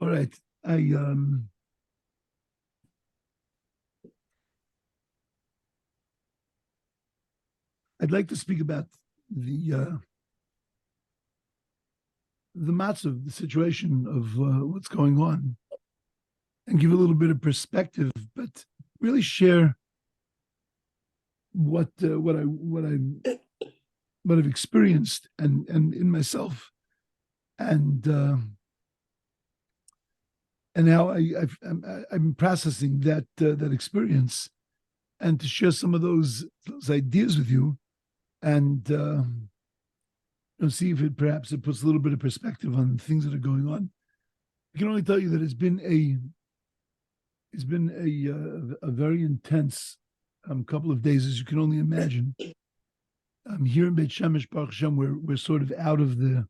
All right. I'd like to speak about the matzah, the situation of what's going on, and give a little bit of perspective, but really share what I've experienced and in myself, and how I'm processing that experience, and to share some of those ideas with you, and see if it perhaps puts a little bit of perspective on things that are going on. I can only tell you that it's been a very intense couple of days, as you can only imagine. Here in Beit Shemesh, Baruch Hashem, we're sort of out of the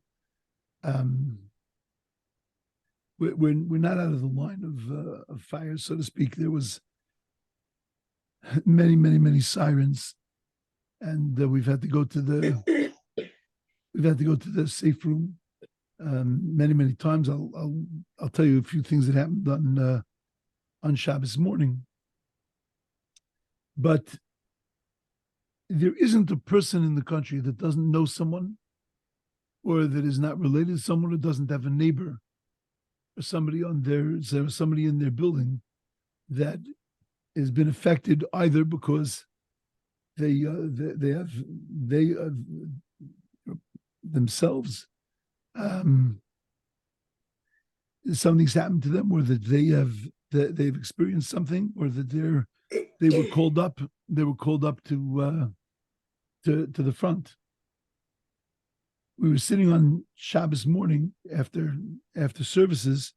we're not out of the line of fire, so to speak. There was many sirens, and we've had to go to the safe room many times. I'll tell you a few things that happened on Shabbos morning, but there isn't a person in the country that doesn't know someone, or that is not related to someone, or doesn't have a neighbor or somebody in their building that has been affected, either because they themselves something's happened to them, or that they've experienced something, or that they were called up to the front. We were sitting on Shabbos morning after services,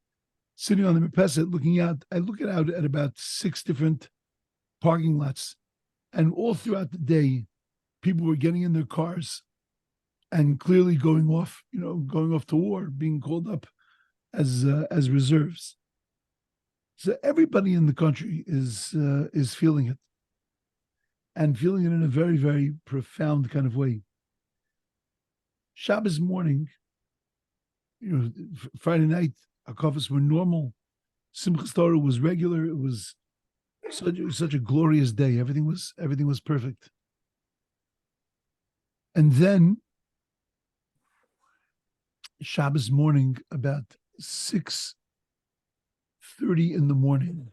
sitting on the Merpeset, looking out. I look out at about 6 different parking lots, and all throughout the day, people were getting in their cars and clearly going off to war, being called up as reserves. So everybody in the country is feeling it, and feeling it in a very, very profound kind of way. Shabbos morning, Friday night, Hakafos were normal. Simchas Torah was regular. It was such a glorious day. Everything was perfect. And then Shabbos morning, about 6:30 in the morning,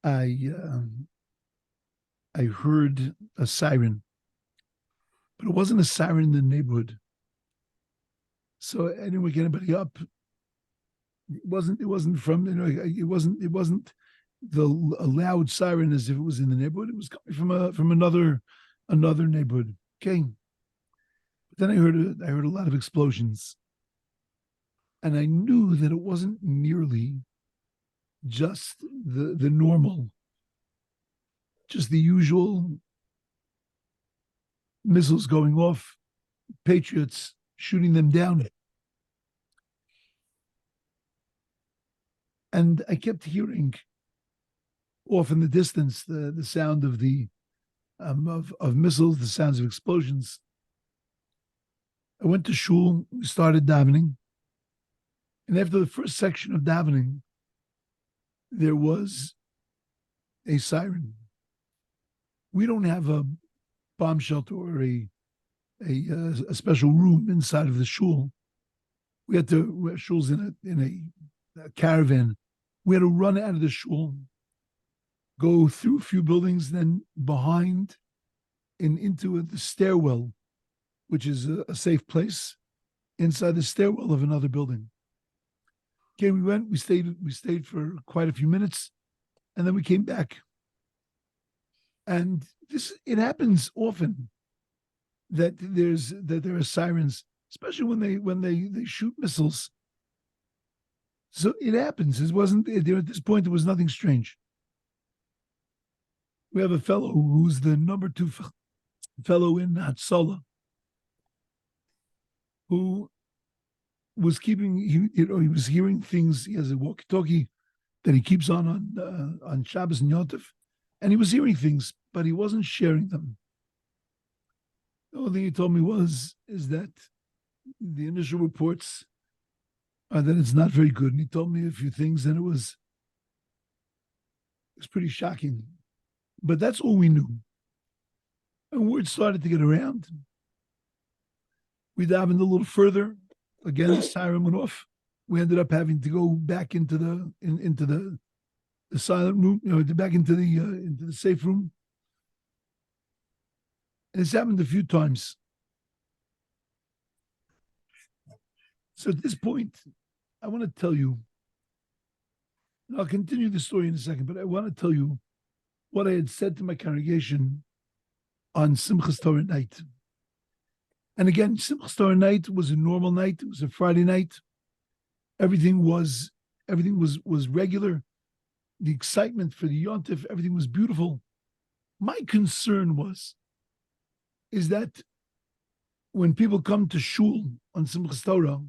I heard a siren. But it wasn't a siren in the neighborhood, so I didn't wake anybody up. It wasn't a loud siren as if it was in the neighborhood. It was coming from another neighborhood. Okay, but then I heard a lot of explosions, and I knew that it wasn't merely just the normal, just the usual missiles going off, patriots shooting them down. And I kept hearing off in the distance the sound of of missiles, the sounds of explosions. I went to shul, we started davening, and after the first section of davening, there was a siren. We don't have a bomb shelter or a special room inside of the shul. We had shul's in a caravan. We had to run out of the shul, go through a few buildings, then behind and into the stairwell, which is a safe place, inside the stairwell of another building. Okay, we stayed for quite a few minutes, and then we came back. And it happens often that there are sirens, especially when they shoot missiles. So it happens. It wasn't there at this point. There was nothing strange. We have a fellow who's the number 2 fellow in Hatzalah, who was he was hearing things. He has a walkie-talkie that he keeps on Shabbos and Yom Tov, and he was hearing things, but he wasn't sharing them. The only thing he told me is that the initial reports that it's not very good. And he told me a few things, and it was pretty shocking. But that's all we knew. And word started to get around. We davened a little further. Again, the siren went off. We ended up having to go back into the silent room, back into the safe room. And it's happened a few times. So at this point, I want to tell you, and I'll continue the story in a second, but I want to tell you what I had said to my congregation on Simchas Torah night. And again, Simchas Torah night was a normal night. It was a Friday night. Everything was regular. The excitement for the Yontif, everything was beautiful. My concern is that when people come to shul on Simchas Torah,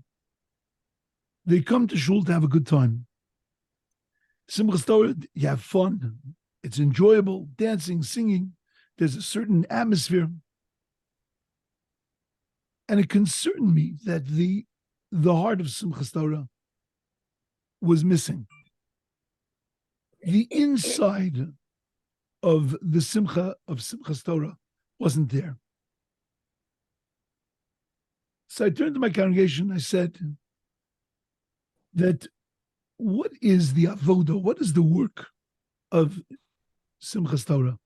they come to shul to have a good time. Simchas Torah, you have fun. It's enjoyable, dancing, singing. There's a certain atmosphere. And it concerned me that the heart of Simchas Torah was missing. The inside of the Simcha of Simchas Torah wasn't there. So I turned to my congregation. I said that what is the avoda? What is the work of Simchas Torah?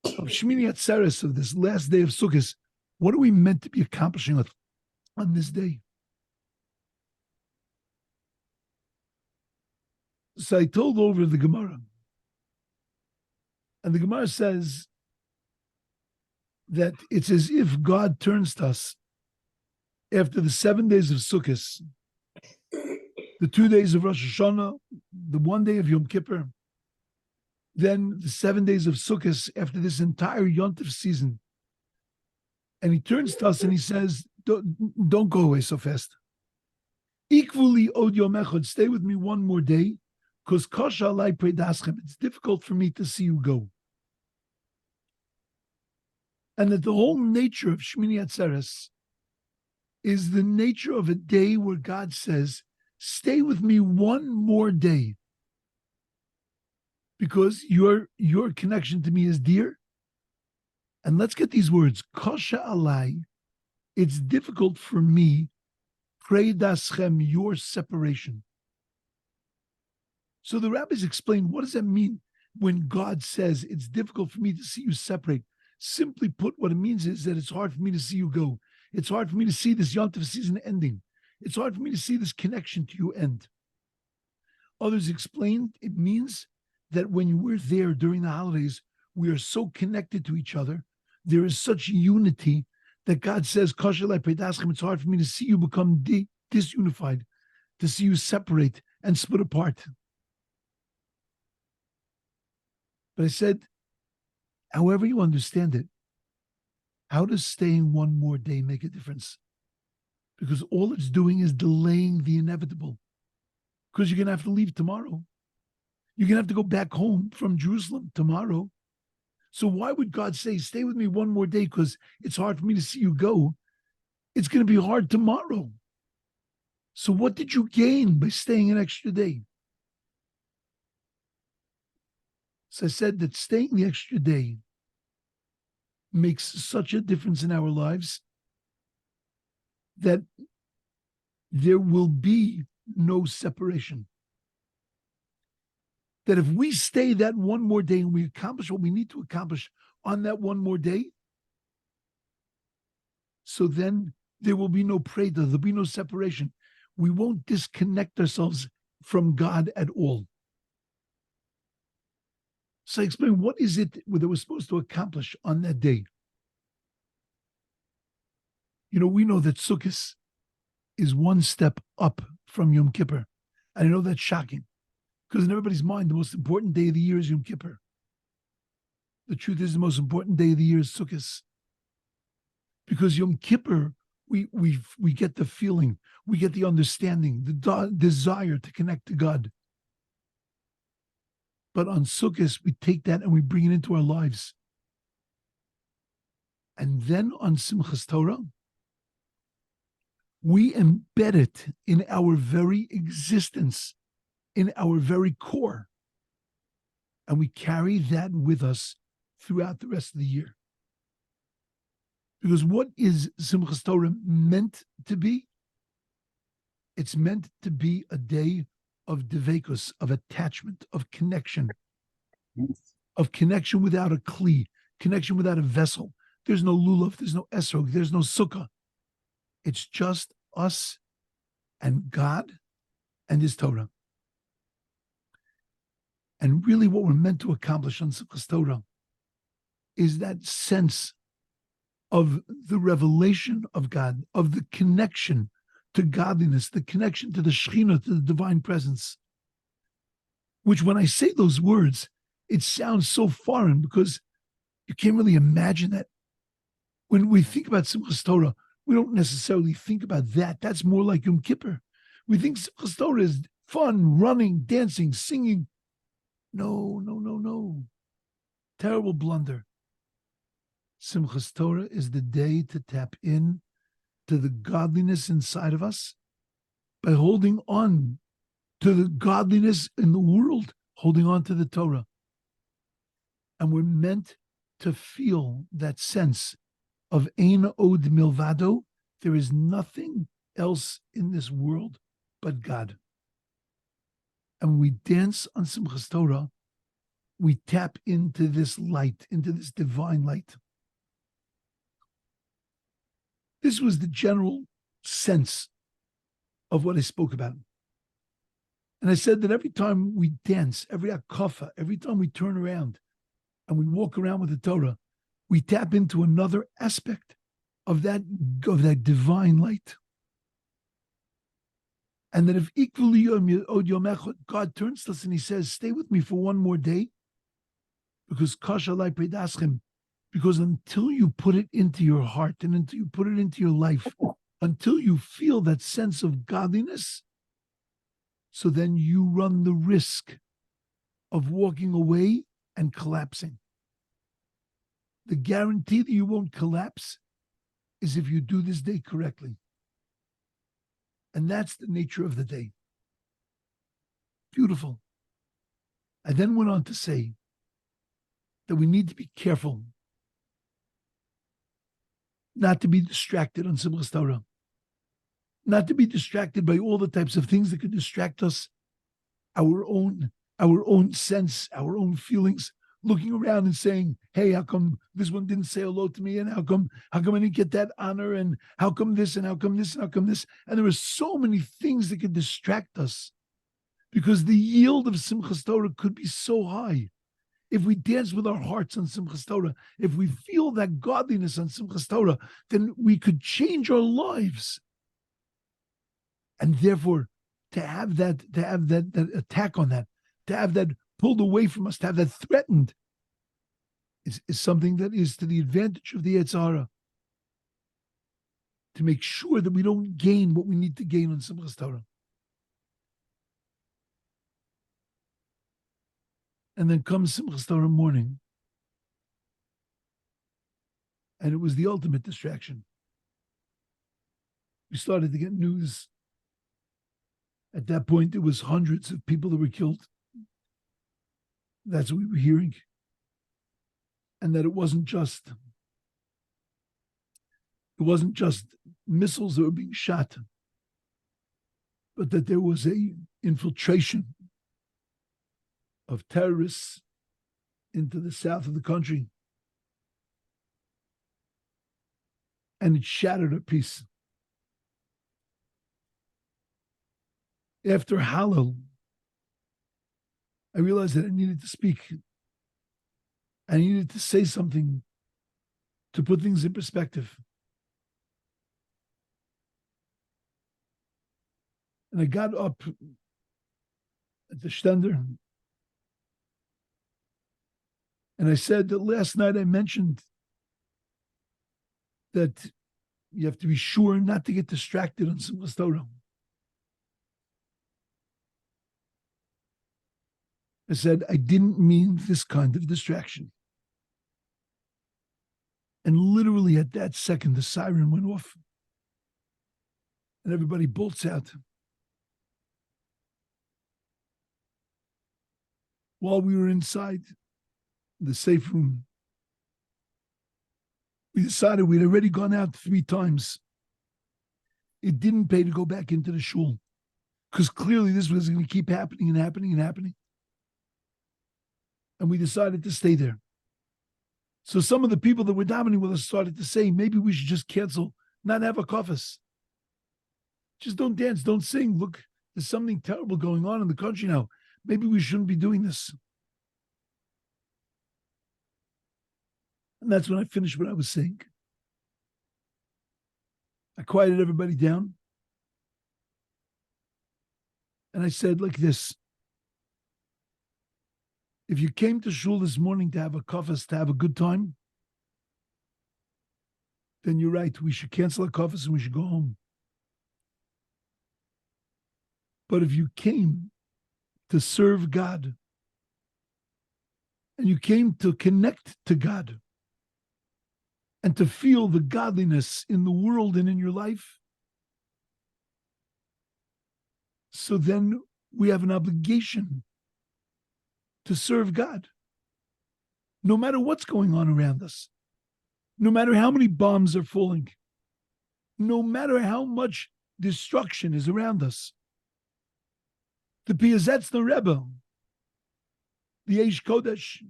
Of Shmini Atzeres, of this last day of Sukkot? What are we meant to be accomplishing on this day? So I told over the Gemara. And the Gemara says that it's as if God turns to us after the 7 days of Sukkot, the 2 days of Rosh Hashanah, the 1 day of Yom Kippur, then the 7 days of Sukkot after this entire Yontif season. And he turns to us and he says, don't go away so fast. Equally, od yom echad, stay with me one more day, because kasha alai predaschem, it's difficult for me to see you go. And that the whole nature of Shmini Atzeres is the nature of a day where God says, stay with me one more day, because your connection to me is dear. And let's get these words, kasha alai, it's difficult for me, predaschem, your separation. So the rabbis explain, what does that mean when God says it's difficult for me to see you separate? Simply put, what it means is that it's hard for me to see you go. It's hard for me to see this Yontif season ending. It's hard for me to see this connection to you end. Others explained it means that when we're there during the holidays, we are so connected to each other. There is such unity that God says, it's hard for me to see you become disunified, to see you separate and split apart. But I said, however you understand it, how does staying one more day make a difference? Because all it's doing is delaying the inevitable. Because you're going to have to leave tomorrow. You're going to have to go back home from Jerusalem tomorrow. So why would God say, stay with me one more day because it's hard for me to see you go? It's going to be hard tomorrow. So what did you gain by staying an extra day? So I said that staying the extra day makes such a difference in our lives that there will be no separation. That if we stay that one more day and we accomplish what we need to accomplish on that one more day, so then there will be no preda, there'll be no separation. We won't disconnect ourselves from God at all. So I explain, what is it that we're supposed to accomplish on that day? You know, we know that Sukkot is one step up from Yom Kippur. And I know that's shocking, because in everybody's mind, the most important day of the year is Yom Kippur. The truth is, the most important day of the year is Sukkot. Because Yom Kippur, we get the feeling, we get the understanding, the desire to connect to God. But on Sukkot, we take that and we bring it into our lives. And then on Simchas Torah, We embed it in our very existence, in our very core. And we carry that with us throughout the rest of the year. Because what is Simchas Torah meant to be? It's meant to be a day of devekus, of attachment, of connection, of connection without a kli, connection without a vessel. There's no lulav, there's no esrog, there's no sukkah. It's just us and God and His Torah. And really what we're meant to accomplish on Simchas Torah is that sense of the revelation of God, of the connection to godliness, the connection to the Shekhinah, to the divine presence. Which when I say those words, it sounds so foreign because you can't really imagine that. When we think about Simchas Torah, we don't necessarily think about that. That's more like Yom Kippur. We think Simchas Torah is fun, running, dancing, singing. No. Terrible blunder. Simchas Torah is the day to tap in to the godliness inside of us by holding on to the godliness in the world, holding on to the Torah. And we're meant to feel that sense of Ein Od Milvado. There is nothing else in this world but God. And when we dance on Simchas Torah, we tap into this light, into this divine light. This was the general sense of what I spoke about. And I said that every time we dance, every akafa, every time we turn around and we walk around with the Torah, we tap into another aspect of that divine light. And that if equally God turns to us and He says, stay with me for one more day, because kashalai predaschem, because until you put it into your heart and until you put it into your life, until you feel that sense of godliness, so then you run the risk of walking away and collapsing. The guarantee that you won't collapse is if you do this day correctly. And that's the nature of the day. Beautiful. I then went on to say that we need to be careful not to be distracted on Simchas Torah, not to be distracted by all the types of things that could distract us, our own sense, our own feelings, looking around and saying, hey, how come this one didn't say hello to me? And how come I didn't get that honor? And how come this? And how come this? And how come this? And there are so many things that could distract us because the yield of Simchas Torah could be so high. If we dance with our hearts on Simchas Torah, if we feel that godliness on Simchas Torah, then we could change our lives. And therefore, to have that attack on that, to have that pulled away from us, to have that threatened, is something that is to the advantage of the Yetzer Hara. To make sure that we don't gain what we need to gain on Simchas Torah. And then comes Simchas Torah morning. And it was the ultimate distraction. We started to get news. At that point, it was hundreds of people that were killed. That's what we were hearing. And that it wasn't just missiles that were being shot, but that there was a infiltration of terrorists into the south of the country. And it shattered our peace. After Hallel, I realized that I needed to speak. I needed to say something to put things in perspective. And I got up at the Stender, and I said that last night I mentioned that you have to be sure not to get distracted on Simchas Torah. I said, I didn't mean this kind of distraction. And literally at that second, the siren went off. and everybody bolts out. While we were inside the safe room, we decided we'd already gone out 3 times. It didn't pay to go back into the shul because clearly this was going to keep happening and happening and happening. And we decided to stay there. So some of the people that were davening with us started to say, maybe we should just cancel, not have a kofas. Just don't dance, don't sing. Look, there's something terrible going on in the country now. Maybe we shouldn't be doing this. And that's when I finished what I was saying. I quieted everybody down. And I said like this. If you came to shul this morning to have a kofas, to have a good time, then you're right. We should cancel a kofas and we should go home. But if you came to serve God and you came to connect to God and to feel the godliness in the world and in your life, so then we have an obligation to serve God. No matter what's going on around us, no matter how many bombs are falling, no matter how much destruction is around us. The Piazetzner Rebbe, the Eish Kodesh,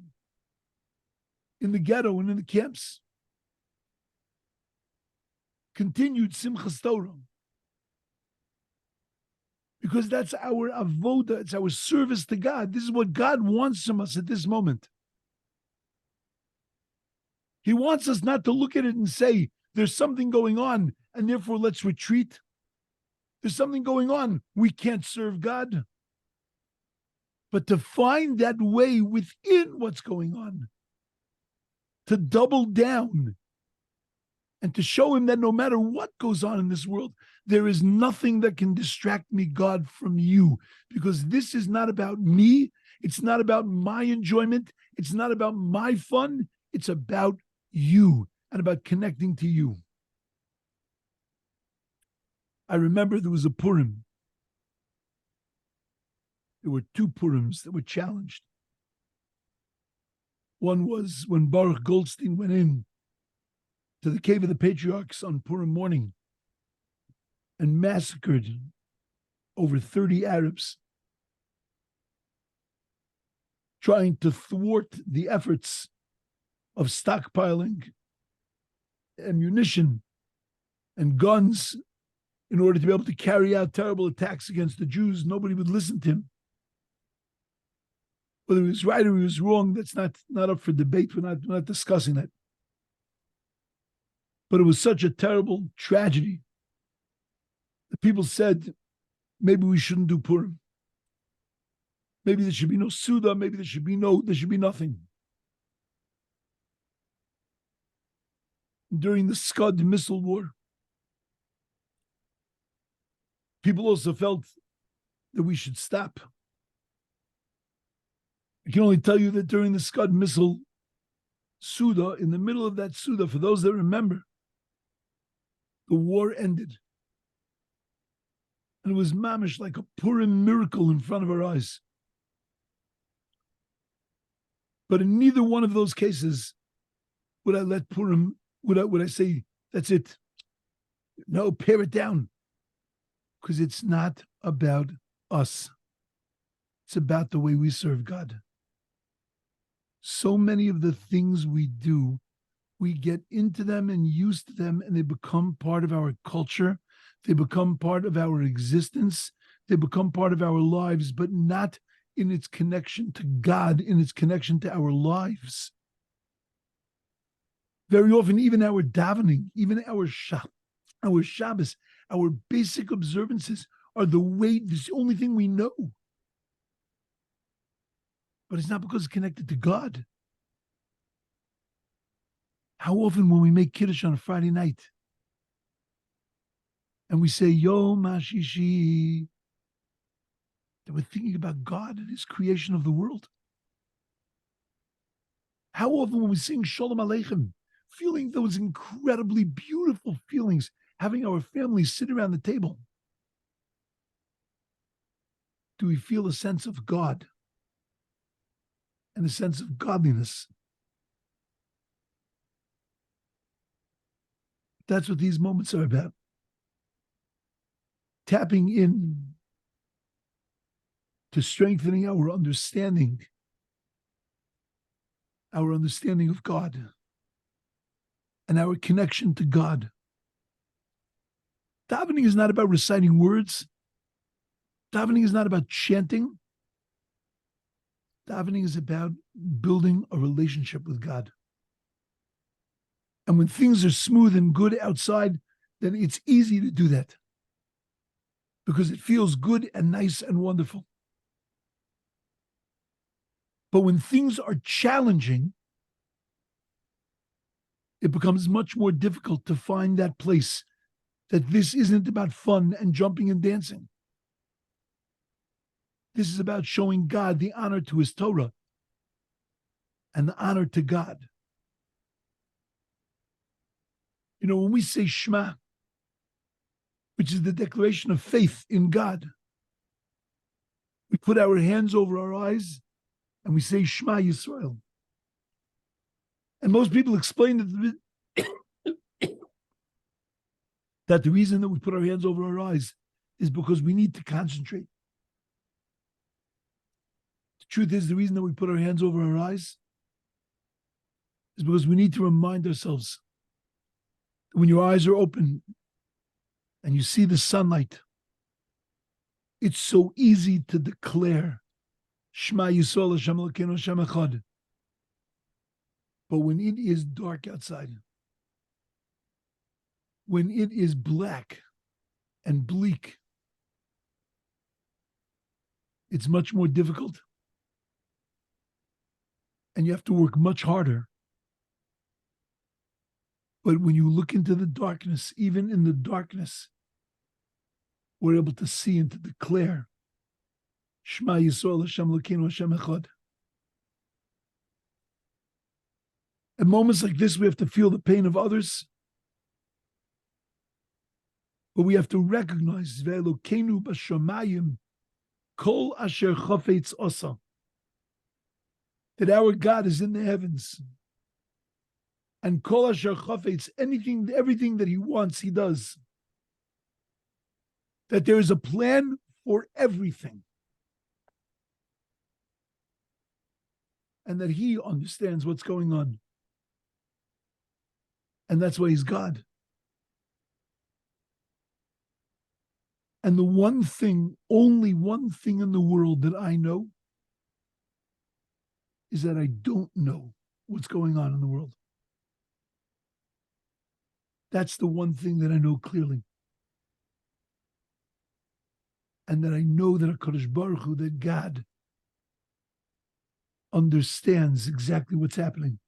in the ghetto and in the camps, continued Simchas Torah. Because that's our avoda, it's our service to God. This is what God wants from us at this moment. He wants us not to look at it and say, there's something going on, and therefore let's retreat. There's something going on, we can't serve God. But to find that way within what's going on, to double down, and to show him that no matter what goes on in this world, there is nothing that can distract me, God, from you. Because this is not about me. It's not about my enjoyment. It's not about my fun. It's about you and about connecting to you. I remember there was a Purim. There were 2 Purims that were challenged. One was when Baruch Goldstein went in to the Cave of the Patriarchs on Purim morning and massacred over 30 Arabs, trying to thwart the efforts of stockpiling ammunition and guns in order to be able to carry out terrible attacks against the Jews. Nobody would listen to him. Whether he was right or he was wrong, that's not up for debate. We're not discussing that. But it was such a terrible tragedy that people said, maybe we shouldn't do Purim. Maybe there should be no Suda, maybe there should be nothing. During the Scud missile war, people also felt that we should stop. I can only tell you that during the Scud missile Suda, in the middle of that Suda, for those that remember, the war ended. And it was mamish like a Purim miracle in front of our eyes. But in neither one of those cases would I let Purim, would I say, that's it. No, pare it down. Because it's not about us. It's about the way we serve God. So many of the things we do, we get into them and used to them, and they become part of our culture. They become part of our existence. They become part of our lives, but not in its connection to God, in its connection to our lives. Very often, even our davening, even our Shabbos, our basic observances are the way, this is the only thing we know. But it's not because it's connected to God. How often when we make Kiddush on a Friday night and we say, Yom HaShishi, that we're thinking about God and his creation of the world? How often when we sing Shalom Aleichem, feeling those incredibly beautiful feelings, having our families sit around the table, do we feel a sense of God and a sense of godliness. That's what these moments are about. Tapping in to strengthening our understanding of God and our connection to God. Davening is not about reciting words. Davening is not about chanting. Davening is about building a relationship with God. And when things are smooth and good outside, then it's easy to do that because it feels good and nice and wonderful. But when things are challenging, it becomes much more difficult to find that place that this isn't about fun and jumping and dancing. This is about showing God the honor to his Torah and the honor to God. You know, when we say Shema, which is the declaration of faith in God, we put our hands over our eyes and we say Shema Yisrael. And most people explain that the reason that we put our hands over our eyes is because we need to concentrate. The truth is, the reason that we put our hands over our eyes is because we need to remind ourselves that when your eyes are open and you see the sunlight, it's so easy to declare Shema Yisrael Hashem Elokeinu Hashem Echad. But when it is dark outside, when it is black and bleak, it's much more difficult. And you have to work much harder. But when you look into the darkness, even in the darkness, we're able to see and to declare Shema Yisrael Hashem Elokeinu Hashem Echad. At moments like this, we have to feel the pain of others. But we have to recognize Ve'elokeinu b'shamayim kol asher chafetz osa, that our God is in the heavens. And kol asher chafetz, everything that he wants, he does. That there is a plan for everything. And that he understands what's going on. And that's why he's God. And the one thing, only one thing in the world that I know is that I don't know what's going on in the world. That's the one thing that I know clearly. And that I know that HaKadosh Baruch Hu, that God understands exactly what's happening.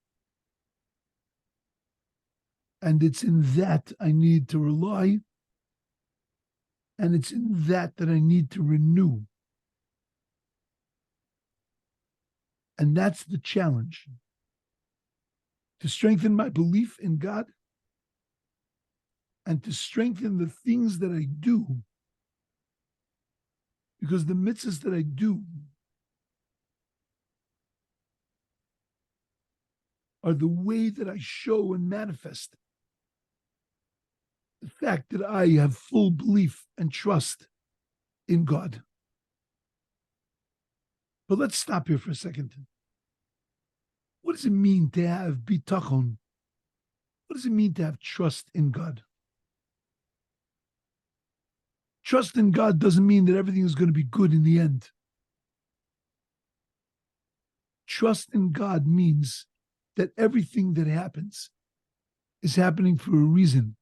And it's in that I need to rely. And it's in that I need to renew. And that's the challenge. To strengthen my belief in God and to strengthen the things that I do. Because the mitzvahs that I do are the way that I show and manifest the fact that I have full belief and trust in God. But let's stop here for a second. What does it mean to have bitachon? What does it mean to have trust in God? Trust in God doesn't mean that everything is going to be good in the end. Trust in God means that everything that happens is happening for a reason.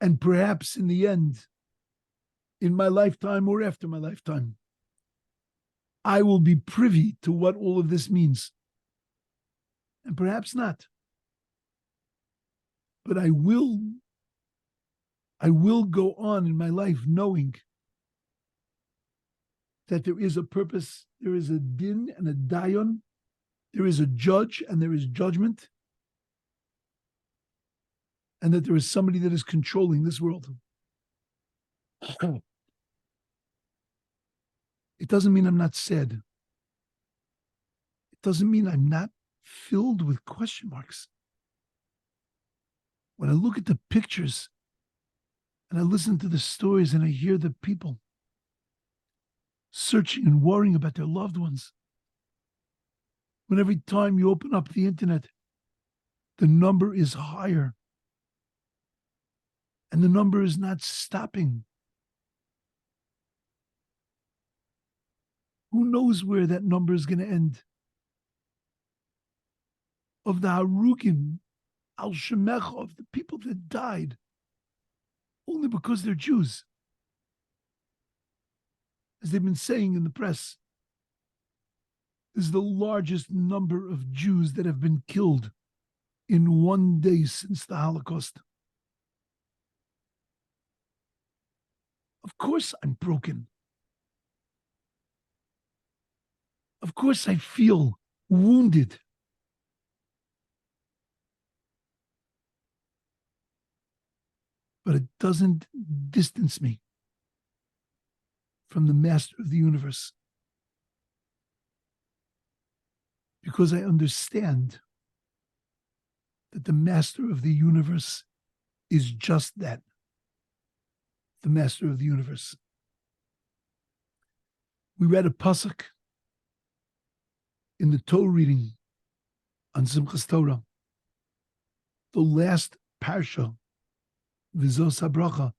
And perhaps in the end, in my lifetime or after my lifetime, I will be privy to what all of this means. And perhaps not. But I will go on in my life knowing that there is a purpose, there is a din and a dayon, there is a judge and there is judgment, and that there is somebody that is controlling this world. doesn't mean I'm not sad. It doesn't mean I'm not filled with question marks. When I look at the pictures and I listen to the stories and I hear the people searching and worrying about their loved ones, when every time you open up the internet, the number is higher and the number is not stopping. Who knows where that number is going to end? Of the Harugim, Al Shemecha, of the people that died only because they're Jews. As they've been saying in the press, this is the largest number of Jews that have been killed in one day since the Holocaust. Of course I'm broken. Of course I feel wounded. But it doesn't distance me from the Master of the universe. Because I understand that the Master of the universe is just that, the Master of the universe. We read a pasuk in the Torah reading on Simchas Torah, the last parsha, V'zos HaBracha,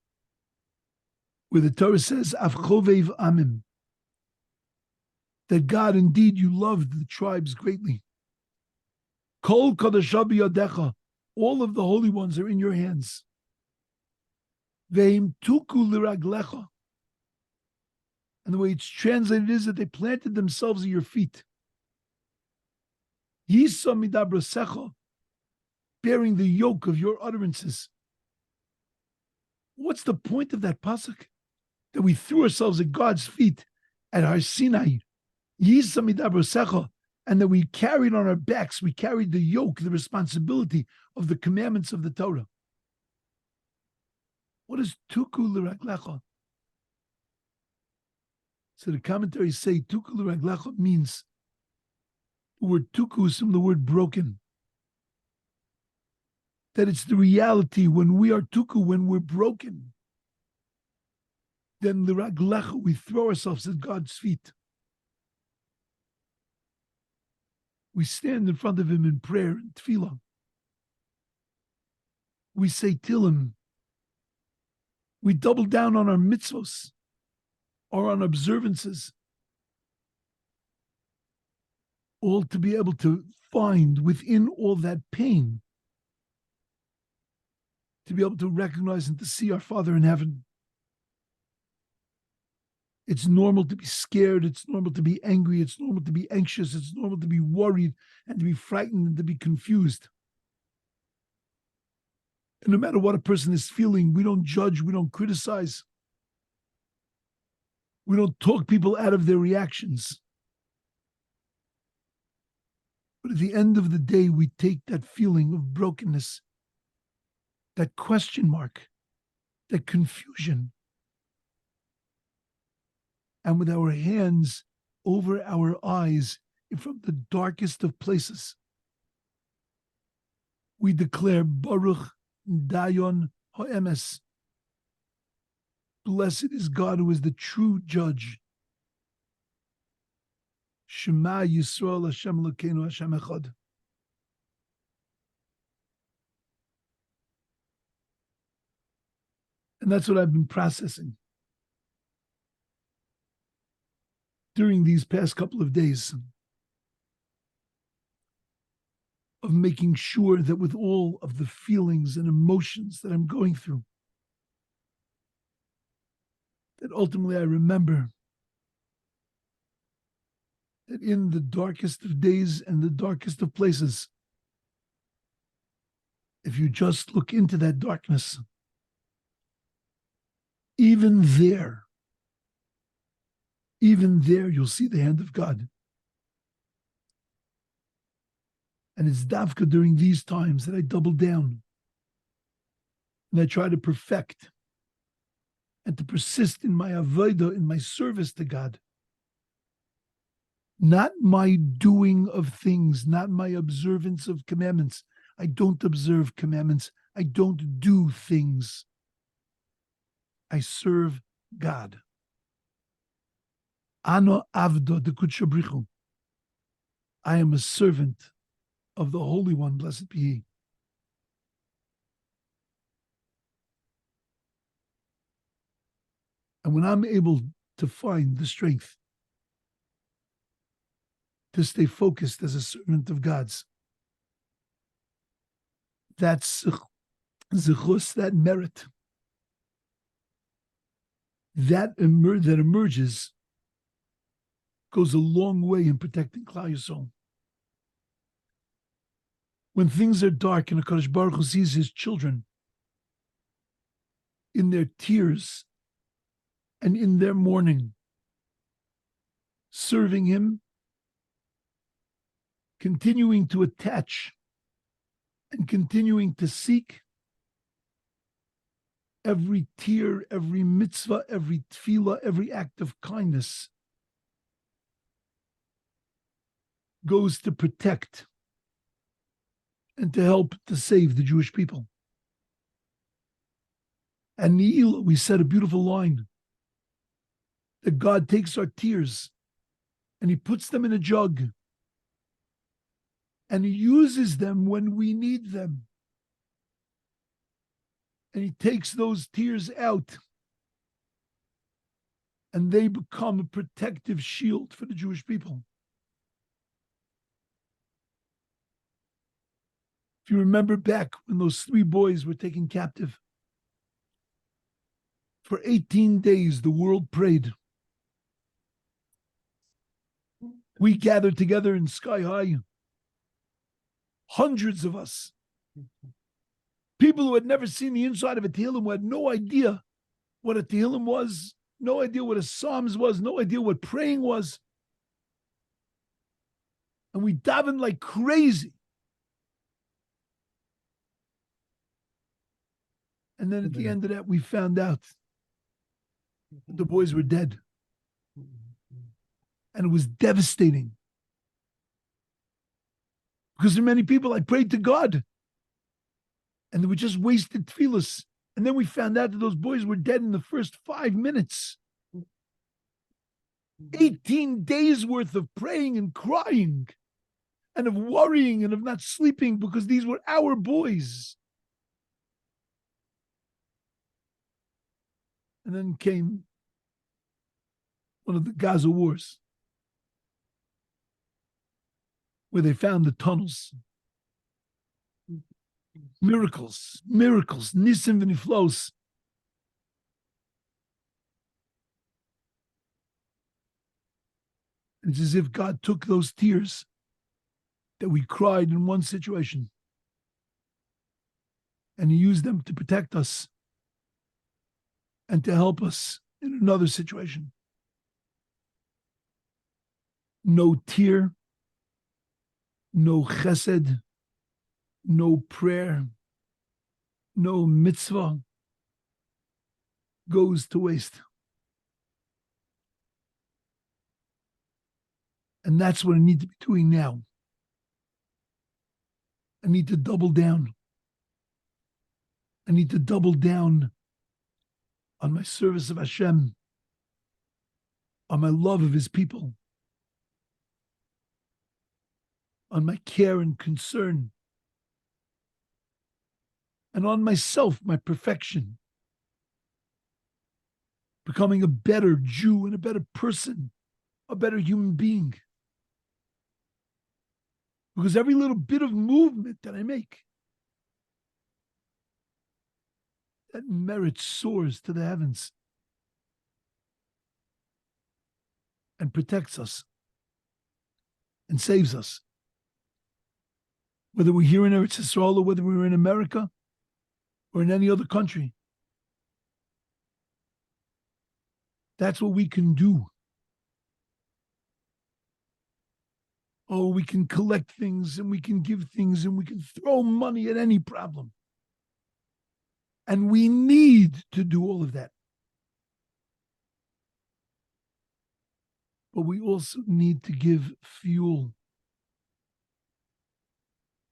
where the Torah says, Av chovev amim, that God, indeed, you loved the tribes greatly. Kol kadasha biyadecha, all of the holy ones are in your hands. Ve'im tuku liraglecha, and the way it's translated is that they planted themselves at your feet. Yisa midabrasecha, bearing the yoke of your utterances. What's the point of that pasuk? That we threw ourselves at God's feet at Har Sinai, Yisa midabrasecha, and that we carried on our backs, we carried the yoke, the responsibility of the commandments of the Torah. What does tuku l'raglecha? So the commentaries say tuku l'raglecha means, the word tuku is from the word broken. That it's the reality when we are tuku, when we're broken. Then l'raglecha, we throw ourselves at God's feet. We stand in front of him in prayer and tefillah. We say Tillim. We double down on our mitzvos or on observances. All to be able to find within all that pain, to be able to recognize and to see our Father in heaven. It's normal to be scared. It's normal to be angry. It's normal to be anxious. It's normal to be worried and to be frightened and to be confused. And no matter what a person is feeling, we don't judge. We don't criticize. We don't talk people out of their reactions. But at the end of the day, we take that feeling of brokenness, that question mark, that confusion, and with our hands over our eyes from the darkest of places, we declare Baruch Dayon Ha'emes. Blessed is God who is the true judge. Shema Yisrael Hashem Elokeinu Hashem Echad. And that's what I've been processing during these past couple of days, of making sure that with all of the feelings and emotions that I'm going through, that ultimately I remember that in the darkest of days and the darkest of places, if you just look into that darkness, even there you'll see the hand of God. And it's davka during these times that I double down and I try to perfect and to persist in my avodah, in my service to God. Not my doing of things, not my observance of commandments. I don't observe commandments. I don't do things. I serve God. Ano avdo de kutshabrichu. I am a servant of the Holy One, blessed be He. And when I'm able to find the strength to stay focused as a servant of God's, that's zichus, that merit, that emerges, goes a long way in protecting Klal Yisrael. When things are dark and HaKadosh Baruch Hu sees His children in their tears and in their mourning, serving Him, continuing to attach and continuing to seek, every tear, every mitzvah, every tefillah, every act of kindness goes to protect and to help to save the Jewish people. And Ne'ilah, we said a beautiful line, that God takes our tears and He puts them in a jug and He uses them when we need them. And He takes those tears out and they become a protective shield for the Jewish people. If you remember back when those 3 boys were taken captive, for 18 days the world prayed. We gathered together in Sky High, hundreds of us, people who had never seen the inside of a Tehillim, who had no idea what a Tehillim was, no idea what a Psalms was, no idea what praying was. And we davened like crazy. And then at the end of that, we found out that the boys were dead. And it was devastating. Because there are many people, I prayed to God, and they were just wasted tefillahs. And then we found out that those boys were dead in the first 5 minutes. 18 days worth of praying and crying and of worrying and of not sleeping because these were our boys. And then came one of the Gaza wars, where they found the tunnels. Miracles, nisim v'niflos. It's as if God took those tears that we cried in one situation and He used them to protect us and to help us in another situation. No tear, no chesed, no prayer, no mitzvah goes to waste. And that's what I need to be doing now. I need to double down. I need to double down on my service of Hashem, on my love of His people, on my care and concern, and on myself, my perfection, becoming a better Jew and a better person, a better human being. Because every little bit of movement that I make, that merit soars to the heavens and protects us and saves us. Whether we're here in Eretz Yisrael or whether we're in America or in any other country. That's what we can do. Oh, we can collect things and we can give things and we can throw money at any problem. And we need to do all of that. but we also need to give fuel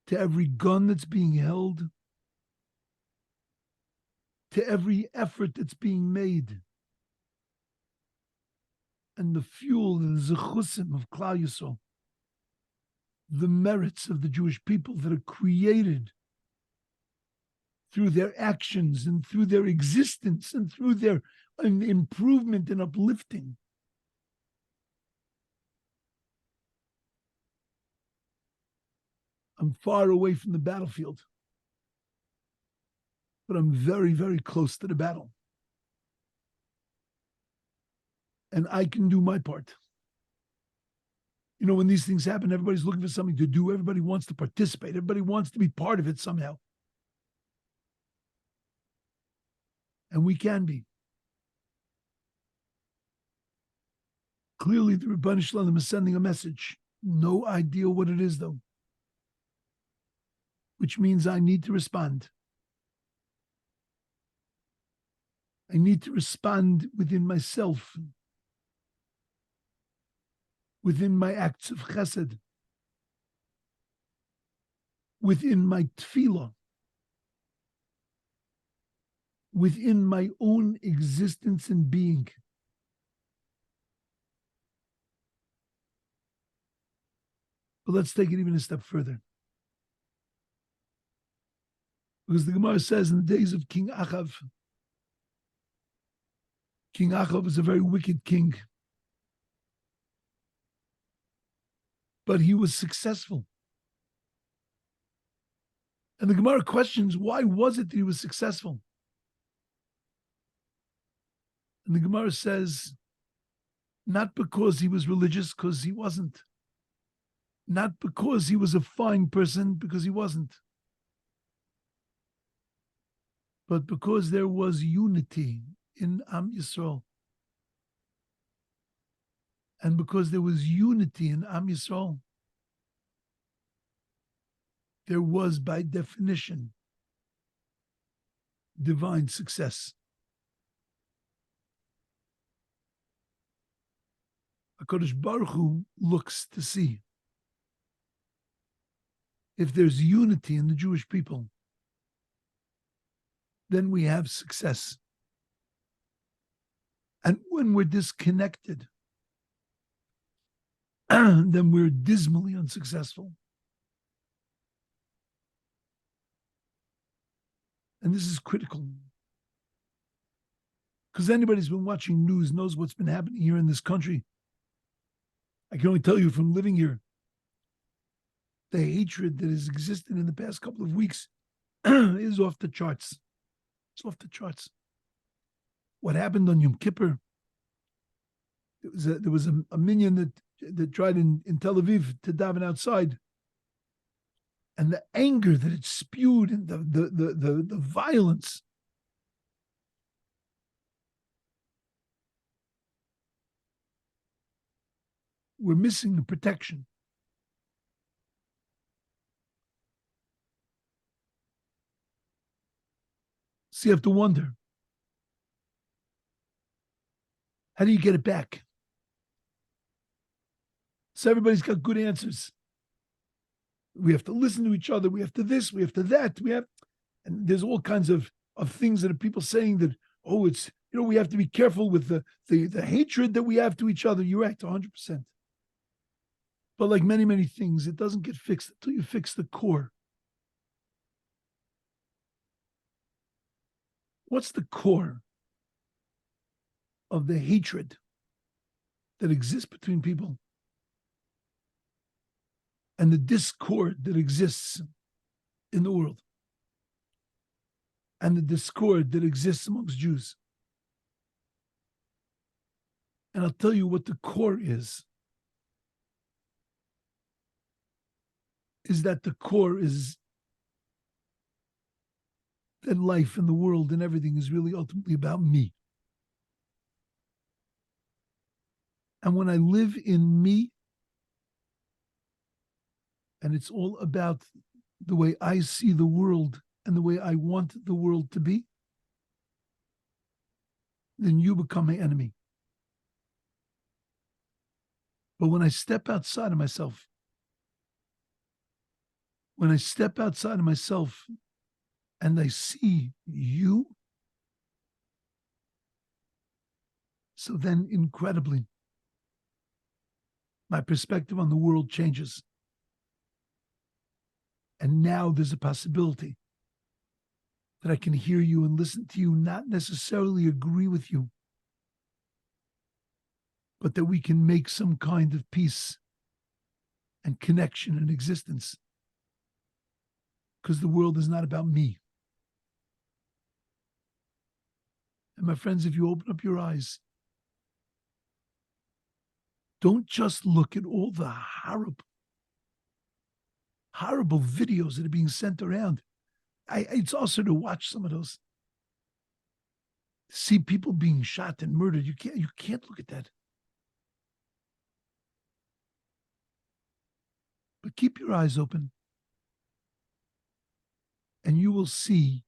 to every gun that's being held, to every effort that's being made. And the fuel, the zechusim of Klal Yisrael, the merits of the Jewish people that are created through their actions and through their existence and through their improvement and uplifting. I'm far away from the battlefield, but I'm very, very close to the battle. And I can do my part. You know, when these things happen, everybody's looking for something to do. Everybody wants to participate. Everybody wants to be part of it somehow. And we can be. Clearly, the Rebbeinu Shalom is sending a message. No idea what it is, though. Which means I need to respond. I need to respond within myself, within my acts of chesed, within my tefillah, within my own existence and being. But let's take it even a step further. Because the Gemara says in the days of King Achav was a very wicked king. But he was successful. And the Gemara questions, why was it that he was successful? And the Gemara says, not because he was religious, because he wasn't. Not because he was a fine person, because he wasn't. But because there was unity in Am Yisrael. And because there was unity in Am Yisrael, there was, by definition, divine success. HaKadosh Baruch Hu looks to see if there's unity in the Jewish people, then we have success. And when we're disconnected, then we're dismally unsuccessful. And this is critical. Because anybody who's been watching news knows what's been happening here in this country. I can only tell you from living here, the hatred that has existed in the past couple of weeks is off the charts. It's off the charts. What happened on Yom Kippur? There was a minion that tried in Tel Aviv to daven outside, and the anger that it spewed and the violence. We're missing the protection. So you have to wonder, how do you get it back? So everybody's got good answers. We have to listen to each other. We have to this, we have to that. And there's all kinds of things that are people saying that, oh, it's, we have to be careful with the hatred that we have to each other. You're right, 100%. But like many, many things, it doesn't get fixed until you fix the core. What's the core of the hatred that exists between people and the discord that exists in the world and the discord that exists amongst Jews? And I'll tell you what the core is that the core is that life and the world and everything is really ultimately about me. And when I live in me, and it's all about the way I see the world and the way I want the world to be, then you become my enemy. But when I step outside of myself, when I step outside of myself and I see you, so then incredibly, my perspective on the world changes. And now there's a possibility that I can hear you and listen to you, not necessarily agree with you, but that we can make some kind of peace and connection and existence. Because the world is not about me. And my friends, if you open up your eyes, don't just look at all the horrible videos that are being sent around. It's also to watch some of those. See people being shot and murdered. You can't look at that. But keep your eyes open, and you will see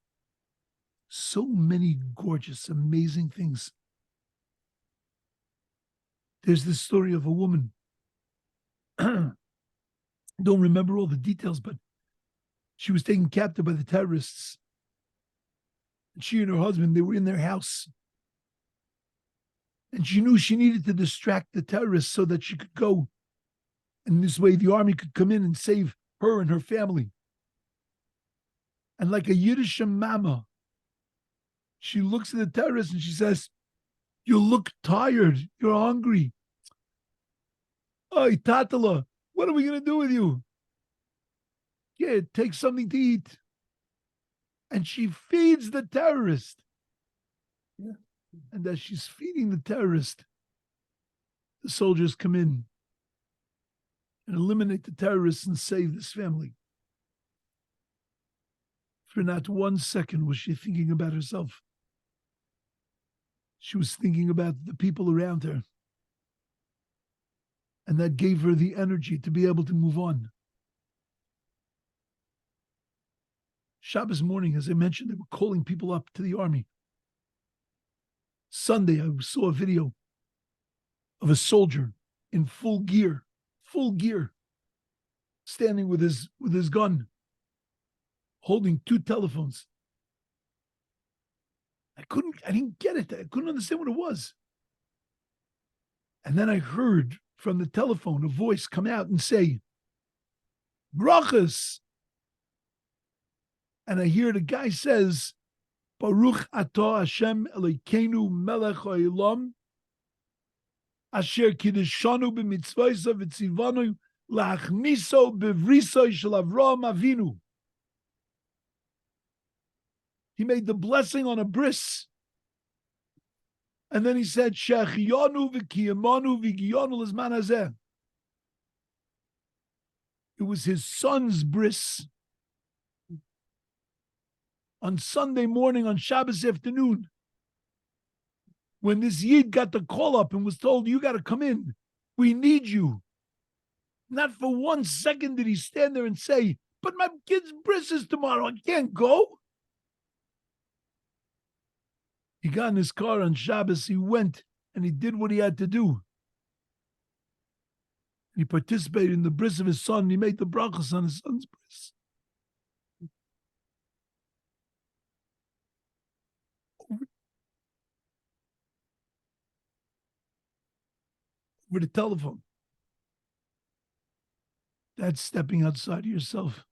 so many gorgeous, amazing things. There's this story of a woman. Don't remember all the details, but she was taken captive by the terrorists. And she and her husband, they were in their house. And she knew she needed to distract the terrorists so that she could go. And this way the army could come in and save her and her family. And like a Yiddish mama, she looks at the terrorists and she says, "You look tired. You're hungry. Oh, Tatala, what are we going to do with you? Yeah, take something to eat." And she feeds the terrorist. Yeah. And as she's feeding the terrorist, the soldiers come in and eliminate the terrorists and save this family. For not 1 second was she thinking about herself. She was thinking about the people around her. And that gave her the energy to be able to move on. Shabbos morning, as I mentioned, they were calling people up to the army. Sunday, I saw a video of a soldier in full gear, standing with his gun, holding 2 telephones. I didn't get it. I couldn't understand what it was. And then I heard from the telephone a voice come out and say, "Brachas." And I hear the guy says, "Baruch atah Hashem Elokeinu melech haolam, asher kiddushanu b'mitzvayso v'tzivanu la'achniso b'vriso shel Avraham Avinu." He made the blessing on a bris. And then he said, "Shechiyanu v'kiyamanu v'giyanu l'zman hazeh." It was his son's bris. On Sunday morning, on Shabbos afternoon, when this Yid got the call up and was told, "You got to come in. We need you." Not for 1 second did he stand there and say, "But my kid's bris is tomorrow. I can't go." He got in his car on Shabbos. He went and he did what he had to do. He participated in the bris of his son. He made the brachas on his son's bris. Over the telephone. That's stepping outside of yourself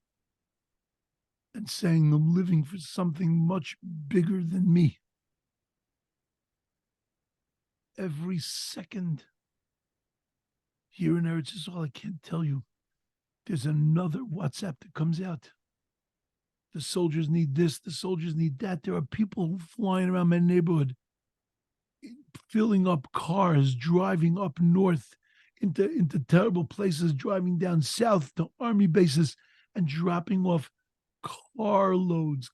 and saying, "I'm living for something much bigger than me." Every second here in Eretz Yisrael, I can't tell you, there's another WhatsApp that comes out. The soldiers need this, the soldiers need that. There are people flying around my neighborhood, filling up cars, driving up north into terrible places, driving down south to army bases and dropping off carloads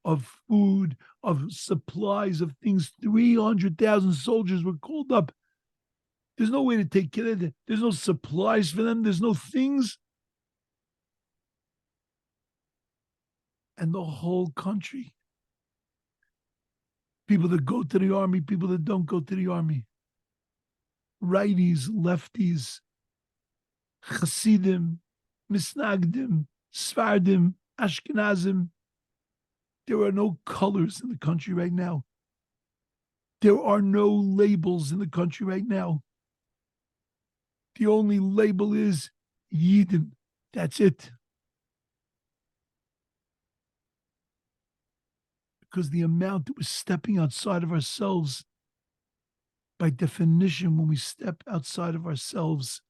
of food, of supplies, of things. 300,000 soldiers were called up. There's no way to take care of it. There's no supplies for them. There's no things. And the whole country, people that go to the army, people that don't go to the army, righties, lefties, Hasidim, Misnagdim, Svardim, Ashkenazim. There are no colors in the country right now. There are no labels in the country right now. The only label is Yidden. That's it. Because the amount that we're stepping outside of ourselves, by definition, when we step outside of ourselves,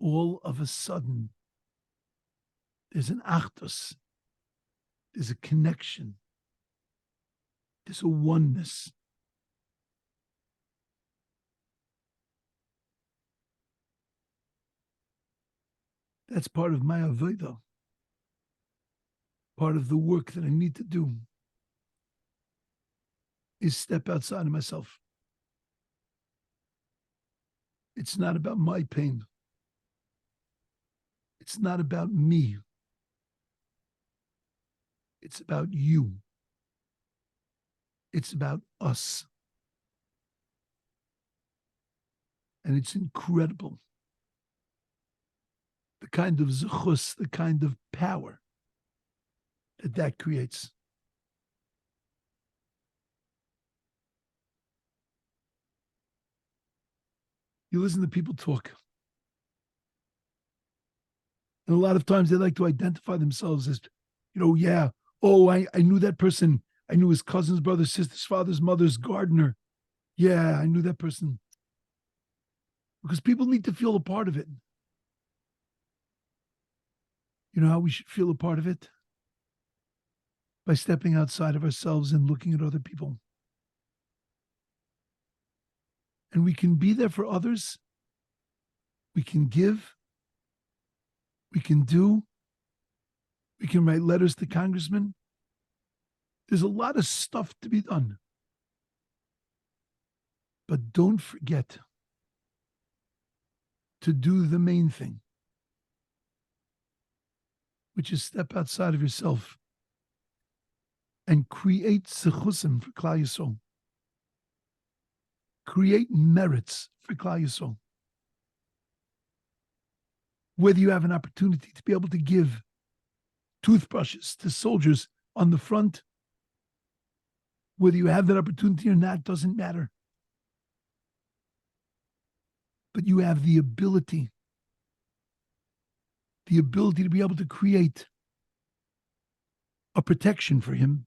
all of a sudden, there's an achdus, there's a connection, there's a oneness. That's part of my avodah, part of the work that I need to do, is step outside of myself. It's not about my pain. It's not about me. It's about you. It's about us. And it's incredible. The kind of zechus, the kind of power that creates. You listen to people talk. And a lot of times they like to identify themselves as, yeah, oh, I knew that person. I knew his cousin's brother, sister's father's mother's gardener. Yeah, I knew that person. Because people need to feel a part of it. You know how we should feel a part of it? By stepping outside of ourselves and looking at other people. And we can be there for others. We can give. We can do. We can write letters to congressmen. There's a lot of stuff to be done. But don't forget to do the main thing, which is step outside of yourself and create zechusim for Klal Yisrael. Create merits for Klal Yisrael. Whether you have an opportunity to be able to give toothbrushes to soldiers on the front, whether you have that opportunity or not, doesn't matter. But you have the ability to be able to create a protection for him,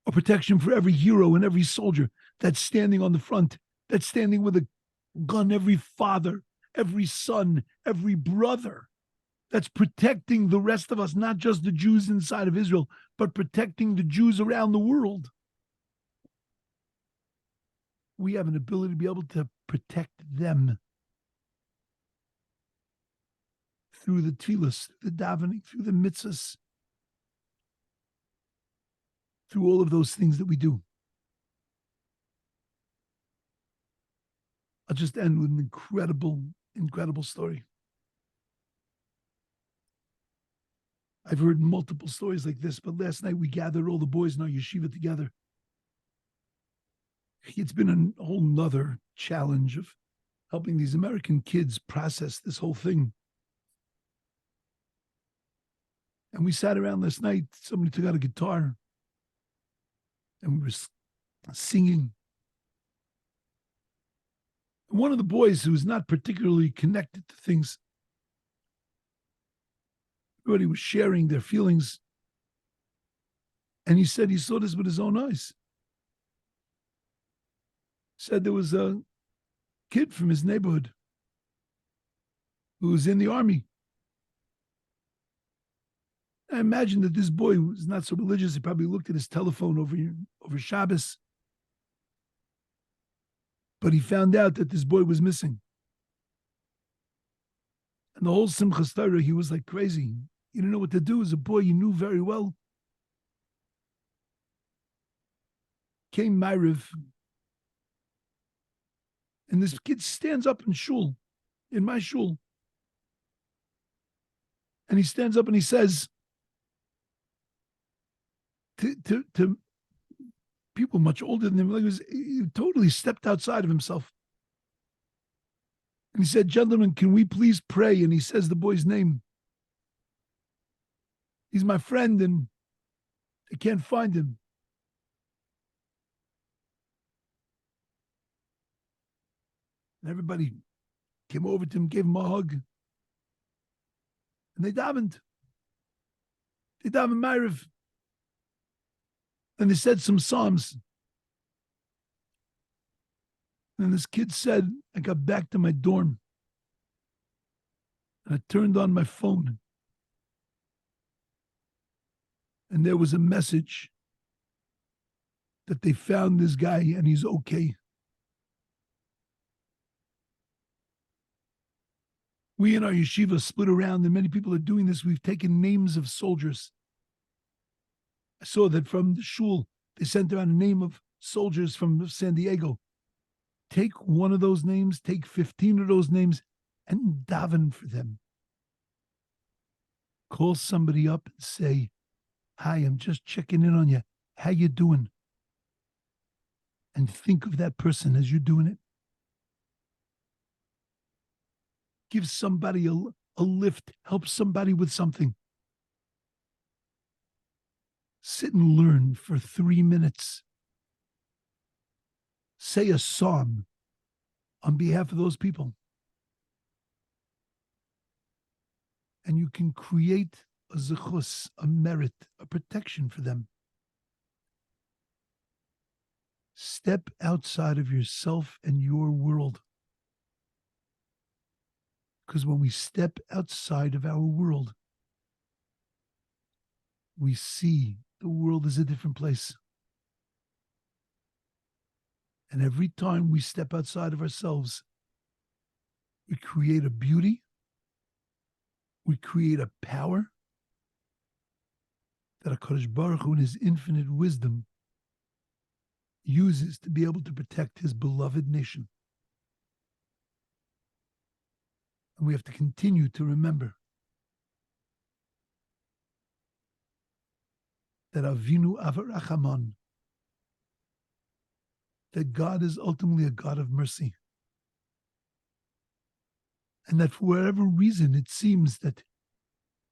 a protection for every hero and every soldier that's standing on the front, that's standing with a gun, every father, every son, every brother, that's protecting the rest of us, not just the Jews inside of Israel, but protecting the Jews around the world. We have an ability to be able to protect them through the tefillas, through the davening, through the mitzvahs, through all of those things that we do. I'll just end with an incredible story. I've heard multiple stories like this, but last night we gathered all the boys in our yeshiva together. It's been a whole nother challenge of helping these American kids process this whole thing. And we sat around last night, somebody took out a guitar, and we were singing. And one of the boys who was not particularly connected to things, everybody was sharing their feelings. And he said he saw this with his own eyes. Said there was a kid from his neighborhood who was in the army. I imagine that this boy was not so religious. He probably looked at his telephone over Shabbos. But he found out that this boy was missing. And the whole Simchas Torah, he was like crazy. He didn't know what to do. As a boy, he knew very well. Came Ma'ariv. And this kid stands up in my shul. And he stands up and he says, to people much older than him. Like he totally stepped outside of himself. And he said, "Gentlemen, can we please pray?" And he says the boy's name. He's my friend, and they can't find him. And everybody came over to him, gave him a hug. And they davened. They davened Ma'ariv. And they said some psalms. And this kid said, I got back to my dorm. And I turned on my phone. And there was a message that they found this guy and he's okay. We in our yeshiva split around, and many people are doing this. We've taken names of soldiers. I saw that from the shul, they sent around a name of soldiers from San Diego. Take one of those names, take 15 of those names, and daven for them. Call somebody up and say, "Hi, I'm just checking in on you. How you doing?" And think of that person as you're doing it. Give somebody a lift. Help somebody with something. Sit and learn for 3 minutes. Say a psalm on behalf of those people. And you can create a zechus, a merit, a protection for them. Step outside of yourself and your world. Because when we step outside of our world, we see the world is a different place. And every time we step outside of ourselves, we create a beauty, we create a power that HaKadosh Baruch Hu in his infinite wisdom uses to be able to protect his beloved nation. And we have to continue to remember that Avinu Avarachaman, that God is ultimately a God of mercy. And that for whatever reason, it seems that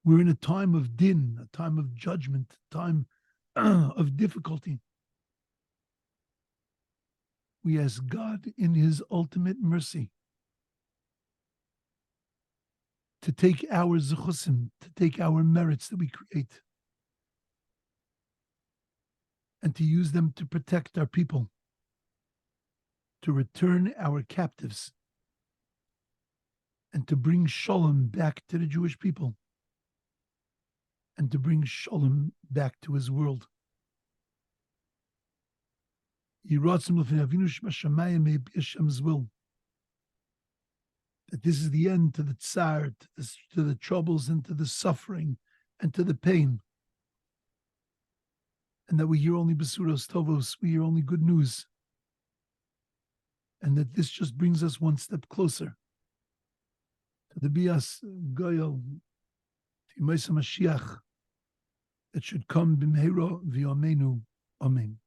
we're in a time of din, a time of judgment, a time of difficulty. We ask God in his ultimate mercy to take our zechusim, to take our merits that we create, and to use them to protect our people, to return our captives, and to bring shalom back to the Jewish people, and to bring shalom back to his world. May it be Hashem's will that this is the end to the tsar, to the troubles, and to the suffering, and to the pain. And that we hear only Besuros Tovos, we hear only good news. And that this just brings us one step closer to the Bias Goyal, Timaisa Mashiach, that should come b'mehero v'yomenu. Amen.